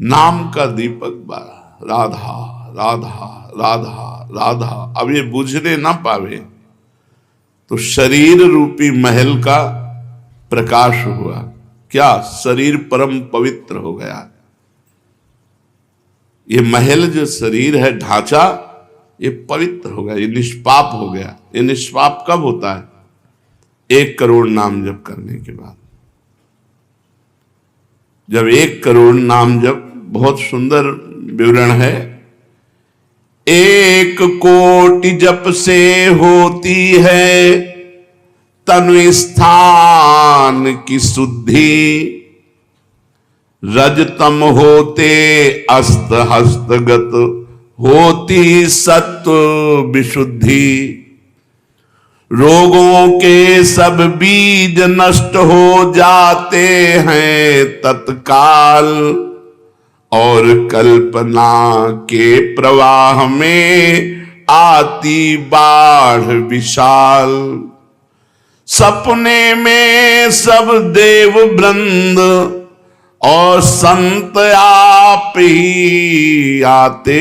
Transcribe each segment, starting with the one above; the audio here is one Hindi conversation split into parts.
नाम का दीपक बारा, राधा राधा राधा राधा। अब ये बुझने ना पावे तो शरीर रूपी महल का प्रकाश हुआ। क्या? शरीर परम पवित्र हो गया। ये महल जो शरीर है, ढांचा, ये पवित्र हो गया, ये निष्पाप हो गया। ये निष्पाप कब होता है? 1 करोड़ नाम जप करने के बाद। जब 1 करोड़ नाम जप, बहुत सुंदर विवरण है, 1 कोटि जप से होती है तनु स्थान की शुद्धि, रजतम होते अस्त हस्तगत होती सत्व विशुद्धि। रोगों के सब बीज नष्ट हो जाते हैं तत्काल, और कल्पना के प्रवाह में आती बाढ़ विशाल। सपने में सब देव वृंद और संत आप ही आते,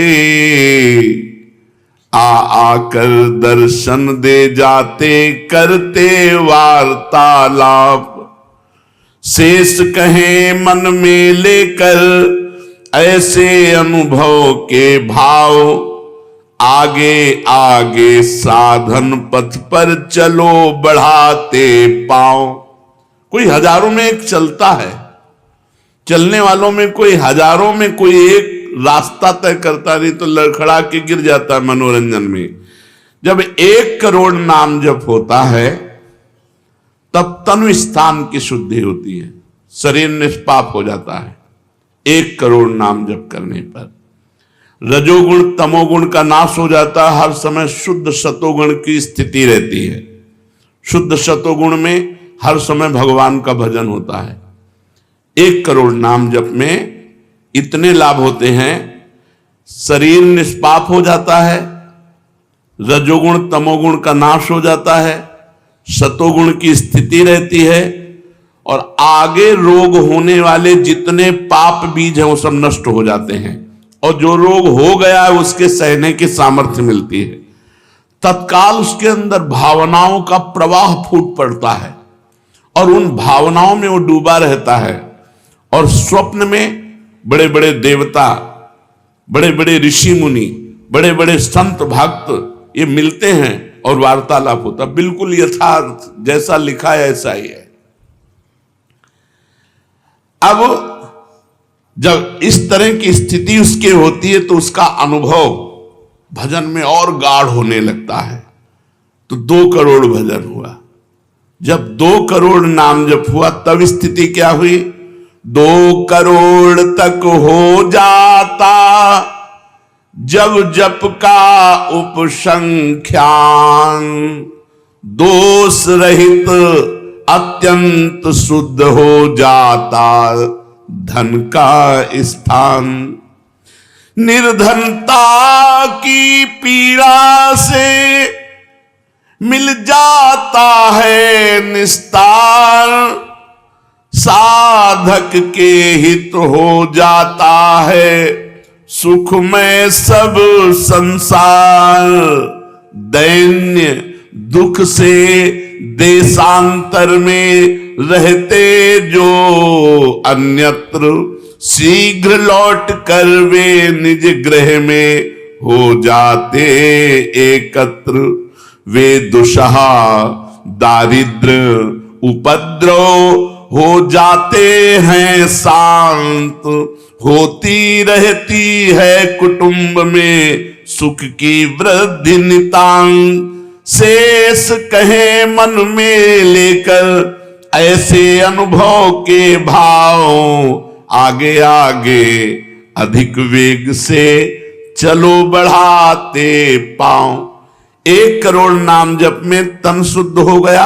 आकर दर्शन दे जाते, करते वार्तालाप। शेष कहें मन में लेकर ऐसे अनुभव के भाव, आगे आगे साधन पथ पर चलो बढ़ाते पांव। कोई हजारों में एक चलता है, चलने वालों में कोई हजारों में कोई एक रास्ता तय करता, नहीं तो लड़खड़ा के गिर जाता है मनोरंजन में। जब 1 करोड़ नाम जप होता है तब तनु स्थान की शुद्धि होती है, शरीर निष्पाप हो जाता है 1 करोड़ नाम जप करने पर। रजोगुण तमोगुण का नाश हो जाता है, हर समय शुद्ध सतोगुण की स्थिति रहती है। शुद्ध सतोगुण में हर समय भगवान का भजन होता है। 1 करोड़ नाम जप में इतने लाभ होते हैं, शरीर निष्पाप हो जाता है, रजोगुण तमोगुण का नाश हो जाता है, सतोगुण की स्थिति रहती है, और आगे रोग होने वाले जितने पाप बीज हैं वो सब नष्ट हो जाते हैं, और जो रोग हो गया है उसके सहने की सामर्थ्य मिलती है। तत्काल उसके अंदर भावनाओं का प्रवाह फूट पड़ता है और उन भावनाओं में वो डूबा रहता है, और स्वप्न में बड़े बड़े देवता, बड़े बड़े ऋषि मुनि, बड़े बड़े संत भक्त ये मिलते हैं और वार्तालाप होता। बिल्कुल यथार्थ जैसा लिखा है ऐसा ही है। अब जब इस तरह की स्थिति उसके होती है तो उसका अनुभव भजन में और गाढ़ होने लगता है। तो 2 करोड़ भजन हुआ। जब 2 करोड़ नाम जप हुआ तब स्थिति क्या हुई? 2 करोड़ तक हो जाता जब जप का उपसंख्यान, दोष रहित अत्यंत शुद्ध हो जाता धन का स्थान। निर्धनता की पीड़ा से मिल जाता है निस्तार, साधक के हित हो जाता है सुखमय सब संसार। दैन्य दुख से देशांतर में रहते जो अन्यत्र, शीघ्र लौट कर वे निज गृह में हो जाते एकत्र। वे दुषहा दारिद्र उपद्रव हो जाते हैं शांत, होती रहती है कुटुंब में सुख की वृद्धि नितांत। शेष कहे मन में लेकर ऐसे अनुभव के भाव, आगे आगे अधिक वेग से चलो बढ़ाते पांव। 1 करोड़ नाम जप में तन शुद्ध हो गया,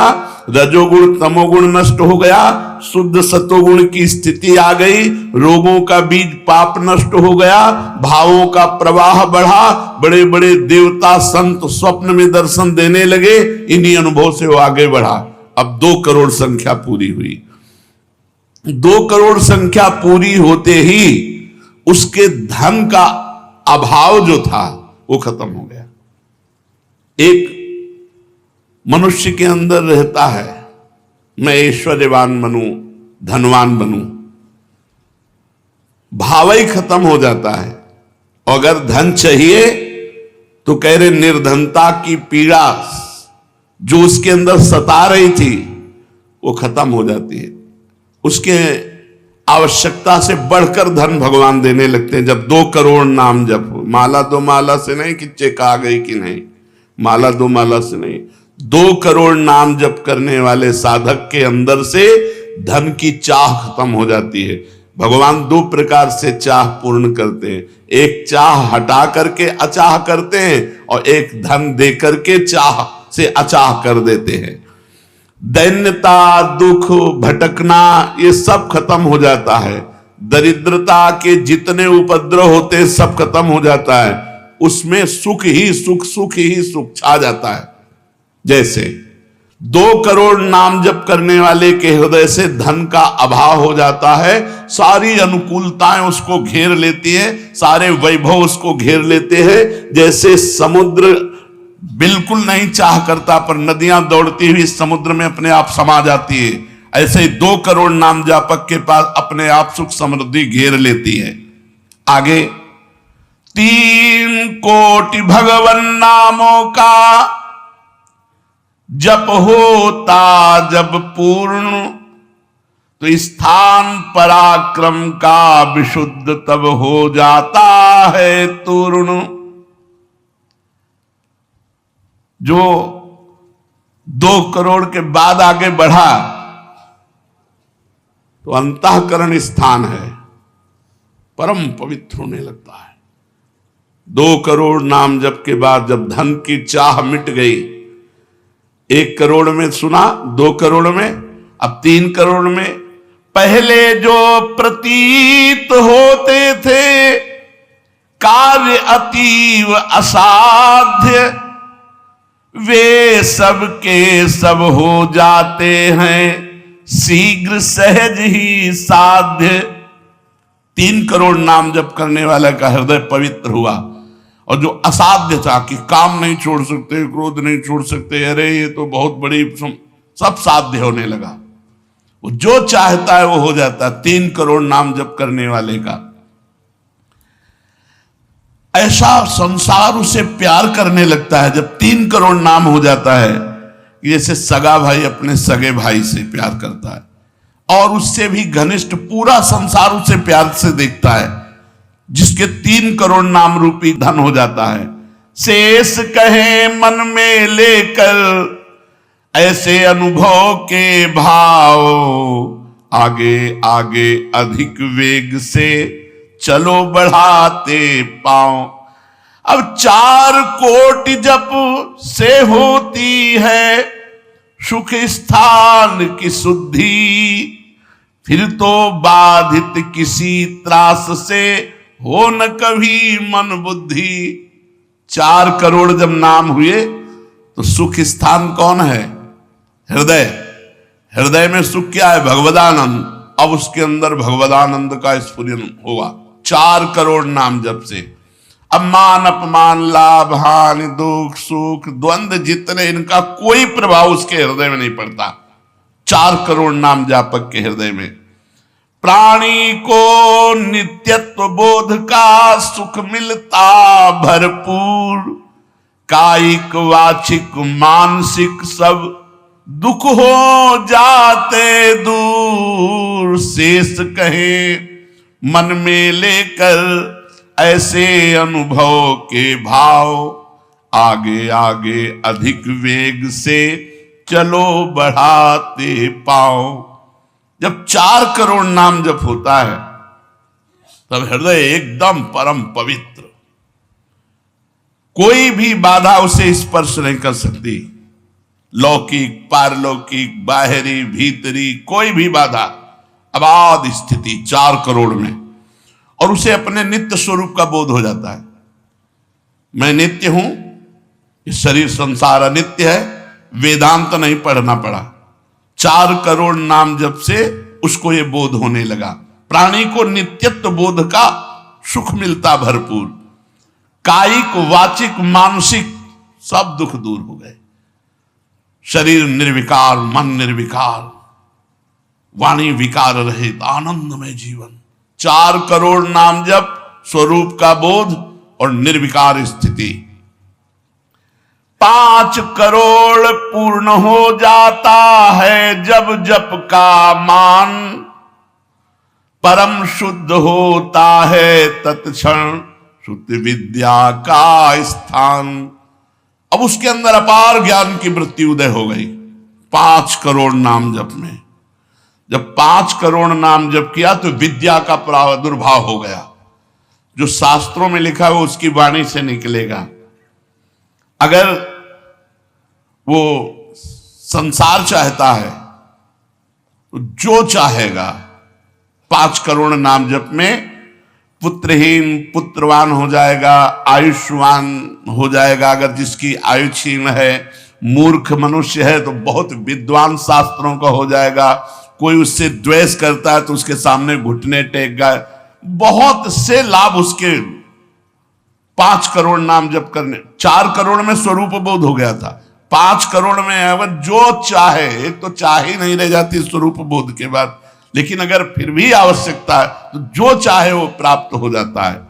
रजोगुण तमोगुण नष्ट हो गया, शुद्ध सतोगुण की स्थिति आ गई, रोगों का बीज पाप नष्ट हो गया, भावों का प्रवाह बढ़ा, बड़े बड़े देवता संत स्वप्न में दर्शन देने लगे। इन्हीं अनुभव से वो आगे बढ़ा। अब 2 करोड़ संख्या पूरी हुई। 2 करोड़ संख्या पूरी होते ही उसके धन का अभाव जो था वो खत्म हो गया। एक मनुष्य के अंदर रहता है, मैं ऐश्वर्यवान बनूं, धनवान बनूं, भाव ही खत्म हो जाता है। अगर धन चाहिए तो कह रहे निर्धनता की पीड़ा जो उसके अंदर सता रही थी वो खत्म हो जाती है। उसके आवश्यकता से बढ़कर धन भगवान देने लगते हैं। जब 2 करोड़ नाम जप हो, माला 2 माला से नहीं कि चेक आ गई कि नहीं, माला 2 माला से नहीं, 2 करोड़ नाम जप करने वाले साधक के अंदर से धन की चाह खत्म हो जाती है। भगवान 2 प्रकार से चाह पूर्ण करते हैं, एक चाह हटा करके अचाह करते हैं और एक धन दे करके चाह से अचाह कर देते हैं। दैन्यता, दुख, भटकना ये सब खत्म हो जाता है। दरिद्रता के जितने उपद्रव होते हैं सब खत्म हो जाता है। उसमें सुख ही सुख, सुख ही सुख छा जाता है। जैसे 2 करोड़ नाम जप करने वाले के हृदय से धन का अभाव हो जाता है, सारी अनुकूलताएं उसको घेर लेती है, सारे वैभव उसको घेर लेते हैं। जैसे समुद्र बिल्कुल नहीं चाह करता पर नदियां दौड़ती हुई समुद्र में अपने आप समा जाती है, ऐसे ही 2 करोड़ नाम जापक के पास अपने आप सुख समृद्धि घेर लेती है। आगे 3 कोटि भगवन नामों का जप होता जब पूर्ण, तो स्थान पराक्रम का विशुद्ध तब हो जाता है तूर्ण। जो 2 करोड़ के बाद आगे बढ़ा तो अंतःकरण स्थान है, परम पवित्र होने लगता है। 2 करोड़ नाम जप के बाद जब धन की चाह मिट गई, 1 करोड़ में सुना, 2 करोड़ में, अब 3 करोड़ में। पहले जो प्रतीत होते थे कार्य अतीव असाध्य, वे सब के सब हो जाते हैं शीघ्र सहज ही साध्य। 3 करोड़ नाम जप करने वाला का हृदय पवित्र हुआ, और जो असाध्य था कि काम नहीं छोड़ सकते, क्रोध नहीं छोड़ सकते, अरे ये तो बहुत बड़ी, सब साध्य होने लगा। वो जो चाहता है वो हो जाता है 3 करोड़ नाम जप करने वाले का। ऐसा संसार उसे प्यार करने लगता है जब 3 करोड़ नाम हो जाता है, जैसे सगा भाई अपने सगे भाई से प्यार करता है, और उससे भी घनिष्ठ पूरा संसार उसे प्यार से देखता है, जिसके 3 करोड़ नाम रूपी धन हो जाता है। शेष कहे मन में लेकर ऐसे अनुभव के भाव, आगे आगे अधिक वेग से चलो बढ़ाते पाओ। अब 4 कोटि जप से होती है सुख स्थान की शुद्धि, फिर तो बाधित किसी त्रास से हो न कभी मन बुद्धि। 4 करोड़ जब नाम हुए तो सुख स्थान कौन है? हृदय। हृदय में सुख क्या है? भगवदानंद। अब उसके अंदर भगवदानंद का स्फुरन होगा 4 करोड़ नाम जप से। अब मान अपमान, लाभ हानि, दुख सुख, द्वंद्व जितने, इनका कोई प्रभाव उसके हृदय में नहीं पड़ता 4 करोड़ नाम जापक के हृदय में। प्राणी को नित्यत्व बोध का सुख मिलता भरपूर, कायिक वाचिक मानसिक सब दुख हो जाते दूर। शेष कहे मन में लेकर ऐसे अनुभव के भाव, आगे आगे अधिक वेग से चलो बढ़ाते पाओ। जब 4 करोड़ नाम जप होता है तब हृदय एकदम परम पवित्र, कोई भी बाधा उसे स्पर्श नहीं कर सकती। लौकिक, पारलौकिक, बाहरी, भीतरी, कोई भी बाधा, अबाध स्थिति 4 करोड़ में। और उसे अपने नित्य स्वरूप का बोध हो जाता है। मैं नित्य हूं, इस शरीर संसार अनित्य है। वेदांत नहीं पढ़ना पड़ा, 4 करोड़ नाम जप से उसको यह बोध होने लगा। प्राणी को नित्यत्व बोध का सुख मिलता भरपूर, कायिक वाचिक मानसिक सब दुख दूर हो गए। शरीर निर्विकार, मन निर्विकार, वाणी विकार रहित, आनंदमय जीवन। 4 करोड़ नाम जप, स्वरूप का बोध और निर्विकार स्थिति। 5 करोड़ पूर्ण हो जाता है जब जप का मान, परम शुद्ध होता है तत्क्षण शुद्ध विद्या का स्थान। अब उसके अंदर अपार ज्ञान की वृत्ति उदय हो गई 5 करोड़ नाम जप में। जब 5 करोड़ नाम जप किया तो विद्या का प्रादुर्भाव हो गया। जो शास्त्रों में लिखा है वो उसकी वाणी से निकलेगा। अगर वो संसार चाहता है तो जो चाहेगा 5 करोड़ नाम जप में पुत्रहीन पुत्रवान हो जाएगा, आयुष्मान हो जाएगा। अगर जिसकी आयु क्षीण है, मूर्ख मनुष्य है तो बहुत विद्वान शास्त्रों का हो जाएगा। कोई उससे द्वेष करता है तो उसके सामने घुटने टेक गए। बहुत से लाभ उसके 5 करोड़ नाम जप करने। 4 करोड़ में स्वरूप बोध हो गया था, 5 करोड़ में अगर जो चाहे, एक तो चाह ही नहीं रह जाती स्वरूप बोध के बाद, लेकिन अगर फिर भी आवश्यकता है तो जो चाहे वो प्राप्त हो जाता है।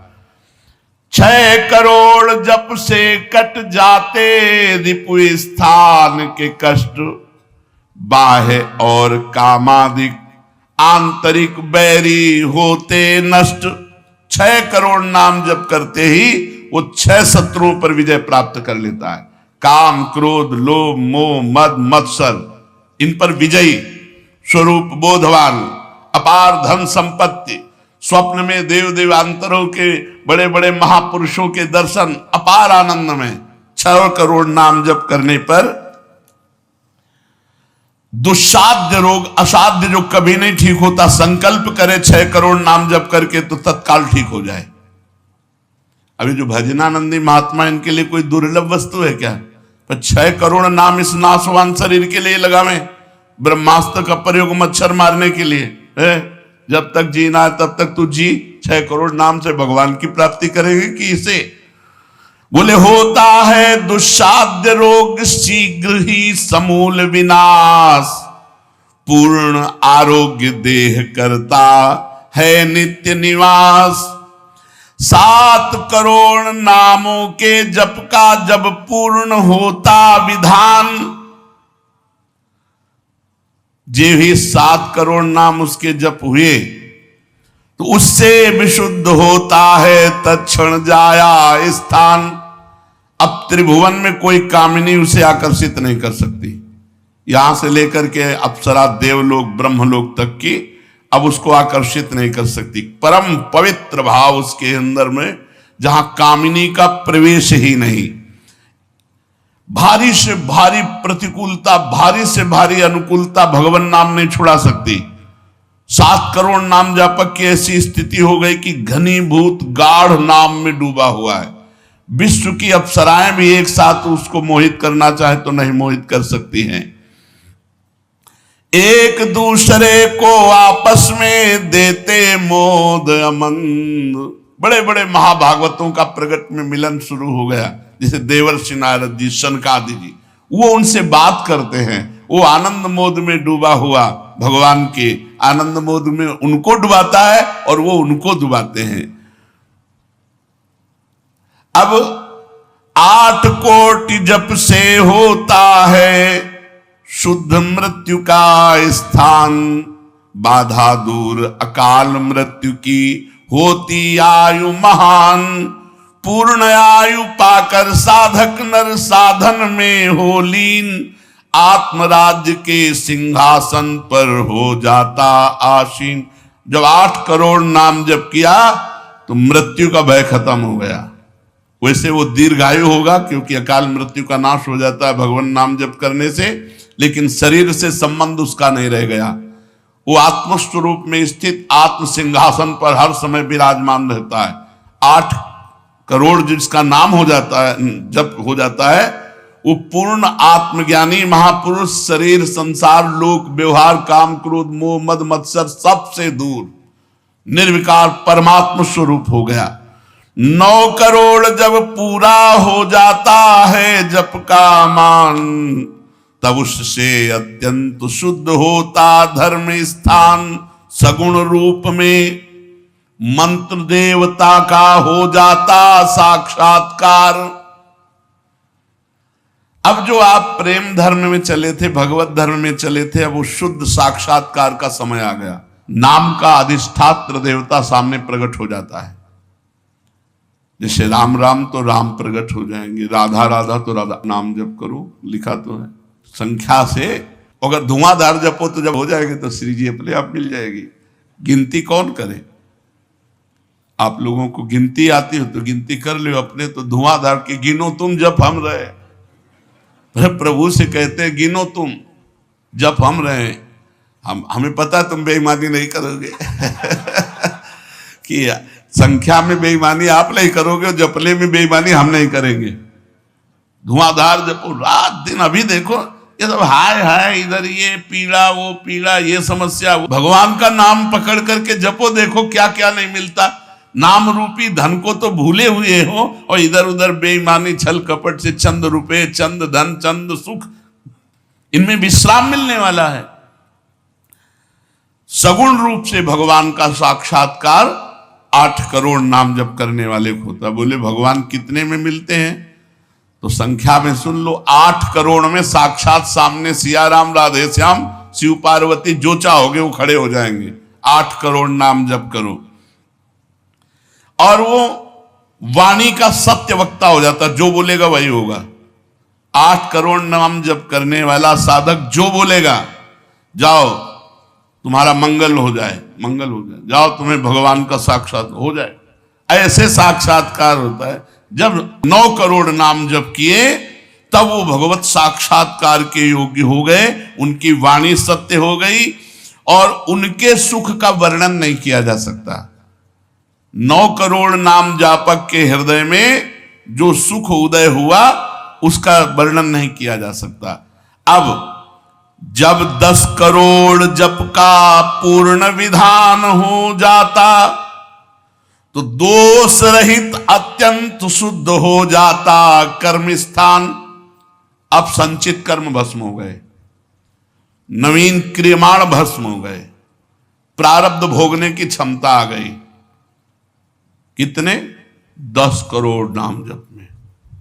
6 करोड़ जप से कट जाते रिपु स्थान के कष्ट, बाह्य और कामादिक आंतरिक बैरी होते नष्ट। 6 करोड़ नाम जप करते ही वो 6 शत्रुओं पर विजय प्राप्त कर लेता है। काम, क्रोध, लोभ, मोह, मद, मत्सर, इन पर विजयी, स्वरूप बोधवान, अपार धन संपत्ति, स्वप्न में देव देवांतरों के बड़े बड़े महापुरुषों के दर्शन, अपार आनंद में। 6 करोड़ नाम जप करने पर दुस्साध्य रोग, असाध्य जो कभी नहीं ठीक होता, संकल्प करे 6 करोड़ नाम जप करके तो तत्काल ठीक हो जाए। अभी जो भजनानंदी महात्मा, इनके लिए कोई दुर्लभ वस्तु है क्या? पर 6 करोड़ नाम इस नाशवान शरीर के लिए लगावे। ब्रह्मास्त्र का प्रयोग मच्छर मारने के लिए है। जब तक जीना है तब तक तू जी। 6 करोड़ नाम से भगवान की प्राप्ति करेंगे कि इसे? बोले होता है दुस्साध्य रोग शीघ्र ही समूल विनाश, पूर्ण आरोग्य देह करता है नित्य निवास। 7 करोड़ नामों के जप का जब पूर्ण होता विधान, जे भी 7 करोड़ नाम उसके जप हुए तो उससे विशुद्ध होता है तत्क्षण जाया स्थान। अब त्रिभुवन में कोई कामिनी उसे आकर्षित नहीं कर सकती। यहां से लेकर के अप्सरा, देवलोक, ब्रह्मलोक तक की अब उसको आकर्षित नहीं कर सकती। परम पवित्र भाव उसके अंदर में, जहां कामिनी का प्रवेश ही नहीं। भारी से भारी प्रतिकूलता, भारी से भारी अनुकूलता भगवान नाम नहीं छुड़ा सकती। 7 करोड़ नाम जापक की ऐसी स्थिति हो गई कि घनीभूत गाढ़ नाम में डूबा हुआ है। विश्व की अप्सराएं भी एक साथ उसको मोहित करना चाहे तो नहीं मोहित कर सकती हैं। एक दूसरे को आपस में देते मोद अमंद। बड़े बड़े महाभागवतों का प्रगट में मिलन शुरू हो गया। जैसे देवर्षि नारद जी, शनकादि जी, वो उनसे बात करते हैं। वो आनंद मोद में डूबा हुआ भगवान के आनंद मोद में उनको डुबाता है और वो उनको डुबाते हैं। अब 8 कोटि जप से होता है शुद्ध मृत्यु का स्थान, बाधा दूर अकाल मृत्यु की होती आयु महान। पूर्ण आयु पाकर साधक नर साधन में हो लीन, आत्मराज्य के सिंहासन पर हो जाता आसीन। जब 8 करोड़ नाम जप किया तो मृत्यु का भय खत्म हो गया। वैसे वो दीर्घायु होगा क्योंकि अकाल मृत्यु का नाश हो जाता है भगवान नाम जप करने से, लेकिन शरीर से संबंध उसका नहीं रह गया। वो आत्मस्वरूप में स्थित आत्म सिंहासन पर हर समय विराजमान रहता है। 8 करोड़ जिसका नाम हो जाता है, जप हो जाता है, वो पूर्ण आत्मज्ञानी महापुरुष शरीर, संसार, लोक, व्यवहार, काम, क्रोध, मोह, मद, मत्सर सबसे दूर निर्विकार परमात्म स्वरूप हो गया। 9 करोड़ जब पूरा हो जाता है जप का मान, तब उससे अत्यंत शुद्ध होता धर्म स्थान। सगुण रूप में मंत्र देवता का हो जाता साक्षात्कार। अब जो आप प्रेम धर्म में चले थे, भगवत धर्म में चले थे, अब वो शुद्ध साक्षात्कार का समय आ गया। नाम का अधिष्ठात्र देवता सामने प्रकट हो जाता है। जैसे राम राम तो राम प्रकट हो जाएंगे, राधा राधा तो राधा। नाम जप करो, लिखा तो है संख्या से। अगर धुआंधार जपो तो जब हो जाएगी तो श्री जी अपने आप मिल जाएगी। गिनती कौन करे? आप लोगों को गिनती आती हो तो गिनती कर लो अपने। तो धुआंधार के गिनो तुम जप हम रहे। प्रभु से कहते हैं गिनो तुम जप हम रहे। हमें पता है तुम बेईमानी नहीं करोगे कि संख्या में बेईमानी आप नहीं करोगे, जपले में बेईमानी हम नहीं करेंगे। धुआंधार जपो रात दिन। अभी देखो ये सब हाय हाय, इधर ये पीड़ा वो पीड़ा, ये समस्या। भगवान का नाम पकड़ करके जपो, देखो क्या क्या नहीं मिलता। नाम रूपी धन को तो भूले हुए हो और इधर उधर बेईमानी छल कपट से चंद रुपए, चंद धन, चंद सुख, इनमें विश्राम मिलने वाला है। सगुण रूप से भगवान का साक्षात्कार 8 करोड़ नाम जप करने वाले को होता। बोले भगवान कितने में मिलते हैं? तो संख्या में सुन लो, 8 करोड़ में साक्षात सामने सिया राम, राधे श्याम, शिव पार्वती, जो चाहोगे वो खड़े हो जाएंगे। 8 करोड़ नाम जप करो और वो वाणी का सत्य वक्ता हो जाता। जो बोलेगा वही होगा। 8 करोड़ नाम जप करने वाला साधक जो बोलेगा, जाओ तुम्हारा मंगल हो जाए, मंगल हो जाए, जाओ तुम्हें भगवान का साक्षात हो जाए। ऐसे साक्षात्कार होता है। जब 9 करोड़ नाम जप किए तब वो भगवत साक्षात्कार के योग्य हो गए। उनकी वाणी सत्य हो गई और उनके सुख का वर्णन नहीं किया जा सकता। 9 करोड़ नाम जापक के हृदय में जो सुख उदय हुआ उसका वर्णन नहीं किया जा सकता। अब जब 10 करोड़ जप का पूर्ण विधान हो जाता तो दोष रहित अत्यंत शुद्ध हो जाता कर्म स्थान। अब संचित कर्म भस्म हो गए, नवीन क्रियमाण भस्म हो गए, प्रारब्ध भोगने की क्षमता आ गई। कितने? 10 करोड़ नाम जप में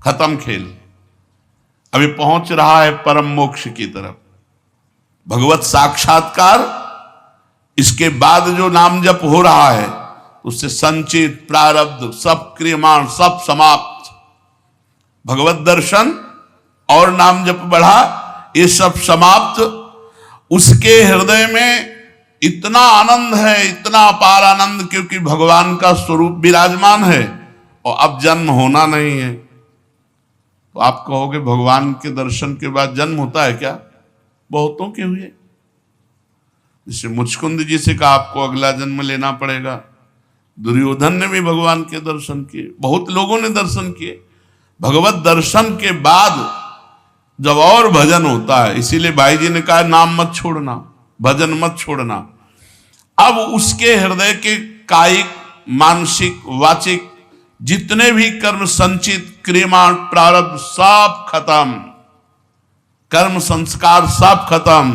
खत्म खेल। अभी पहुंच रहा है परम मोक्ष की तरफ, भगवत साक्षात्कार। इसके बाद जो नाम जप हो रहा है उससे संचित प्रारब्ध सब क्रियमाण सब समाप्त। भगवत दर्शन और नाम जप बढ़ा, ये सब समाप्त। उसके हृदय में इतना आनंद है, इतना अपार आनंद, क्योंकि भगवान का स्वरूप विराजमान है और अब जन्म होना नहीं है। तो आप कहोगे भगवान के दर्शन के बाद जन्म होता है क्या? बहुतों के हुए। जैसे मुचकुंद जी से कहा आपको अगला जन्म लेना पड़ेगा। दुर्योधन ने भी भगवान के दर्शन किए, बहुत लोगों ने दर्शन किए। भगवत दर्शन के बाद जब और भजन होता है, इसीलिए भाई जी ने कहा नाम मत छोड़ना, भजन मत छोड़ना। अब उसके हृदय के कायिक, मानसिक, वाचिक जितने भी कर्म संचित क्रियमाण प्रारब्ध सब खत्म, कर्म संस्कार सब खत्म।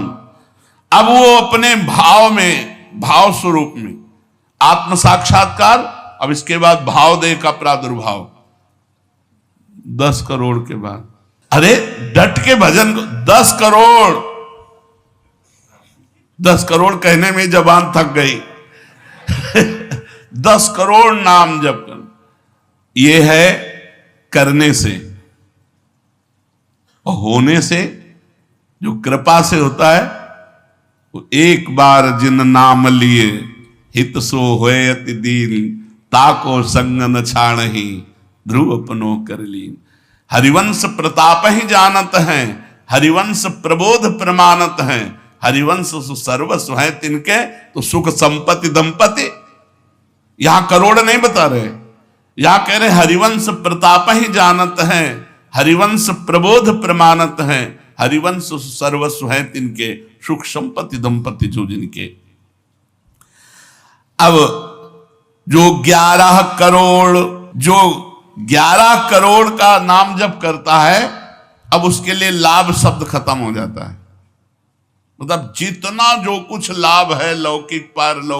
अब वो अपने भाव में, भाव स्वरूप में आत्म साक्षात्कार। अब इसके बाद भाव देह का प्रादुर्भाव 10 करोड़ के बाद। अरे डट के भजन को 10 करोड़, 10 करोड़ कहने में जबान थक गई 10 करोड़ नाम जप कर, ये है करने से। और होने से, जो कृपा से होता है, वो एक बार जिन नाम लिए हित सो होए अति दीन, ताको संग न छाणहि ध्रुव अपनो कर लीन। हरिवंश प्रताप ही जानत हैं, हरिवंश प्रबोध प्रमाणत हैं, हरिवंश सर्वस्व है तिनके, तो सुख संपत्ति दंपति। यहां करोड़ नहीं बता रहे, यहां कह रहे हरिवंश प्रताप ही जानत हैं, हरिवंश प्रबोध प्रमाणत हैं, हरिवंश सर्वस्व है तिनके, सुख संपत्ति दंपति जो जिनके। अब जो 11 करोड़, जो 11 करोड़ का नाम जप करता है, अब उसके लिए लाभ शब्द खत्म हो जाता है। मतलब जितना जो कुछ लाभ है लौकिक, पारलौकिक,